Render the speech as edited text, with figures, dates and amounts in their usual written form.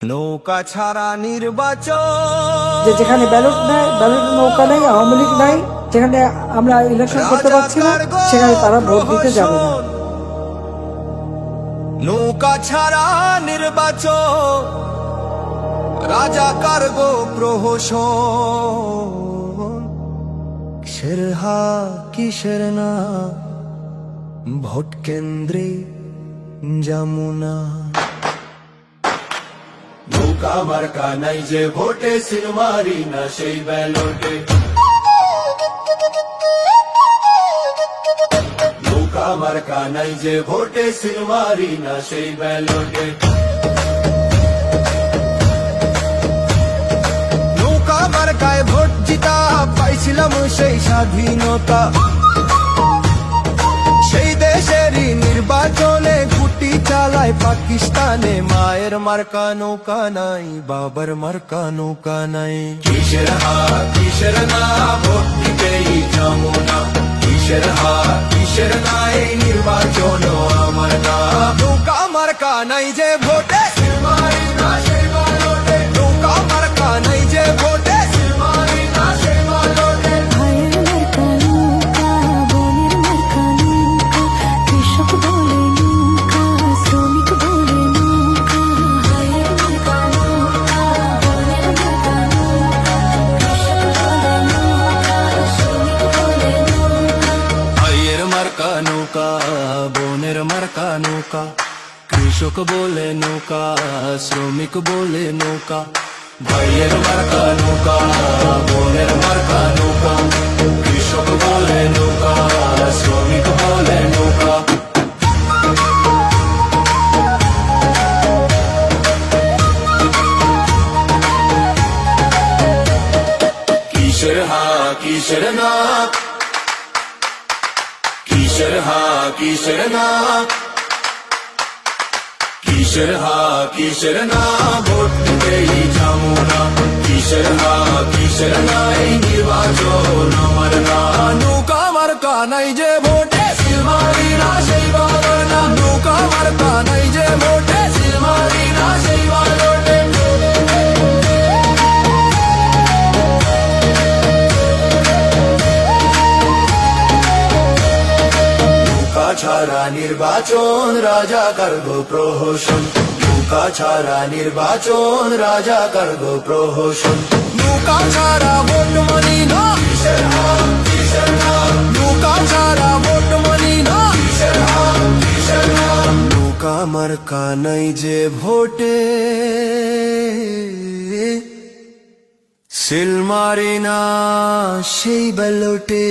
নৌকা ছাড়া নির্বাচন, যেখানে ব্যালট নাই, ব্যালট নৌকা নাই, আওয়ামী লীগ নাই, যেখানে আমরা ইলেকশন করতে পারছি না, সেখানে তারা ভোট দিতে যাবে না। নৌকা ছাড়া নির্বাচন, রাজাকার গো প্রহসন। কিসের হা কিসের না, ভোট কেন্দ্রে যমুনা। নৌকা মার্কা নাই যে ভোটে, সিলমারি না সেই ব্যালটে। নৌকা মার্কা নাই যে ভোটে, সিলমারি না সেই ব্যালটে। নৌকা মার্কায় ভোট জিতা, পাইছিলাম সেই স্বাধীনতা। সেই দেশেরই নির্বাচনে গুটি চালায় পাকিস্তানে। মায়ের মার্কা নৌকা নাই, বাবার মার্কা নৌকা নাই। কিসের হা কিসের না, ভোট দিতেই যমুনা। কিসের হা কিসের নাই, নির্বাচন আমার না। নৌকা মার্কা নাই যে ভোটে, সিলমারি না সেই ব্যালটে। নৌকা মার্কা নাই যে ভোটে, সিলমারি না সেই ব্যালটে। ভাইয়ের মার্কা নৌকা, বোনের মার্কা নৌকা, কৃষক বলে নৌকা, শ্রমিক বলে নৌকা। ভাইয়ের মার্কা নৌকা, বোনের মার্কা নৌকা, কৃষক বলে নৌকা, শ্রমিক বলে নৌকা। ভাইয়ের মার্কা নৌকা, বোনের মার্কা নৌকা, কৃষক বলে নৌকা, শ্রমিক বলে নৌকা। ভাইয়ের মার্কা নৌকা, বোনের মার্কা নৌকা, কৃষক বলে নৌকা, শ্রমিক বলে নৌকা। কিসের হা কিসের না, কিসের হা কিসের না, কিসের হা কিসের না, ভোট দিতেই যমুনা। কিসের হা কিসের নাই, নির্বাচন আমার না। নৌকা মার্কা নাই যে ভোটে, সিলমারি না সেই ব্যালটে। নৌকা মার্কা নাই যে ভোটে, সিলমারি না সেই ব্যালটে। নৌকা ছাড়া নির্বাচন, রাজাকার গো প্রহসন। নৌকা ছাড়া নির্বাচন, রাজাকার গো প্রহসন। নৌকা ছাড়া ভোট মানি না, কিসের হা কিসের না। নৌকা ছাড়া ভোট মানি না, কিসের হা কিসের না। নৌকা মার্কা নাই যে ভোটে, সিলমারি না সেই ব্যালটে।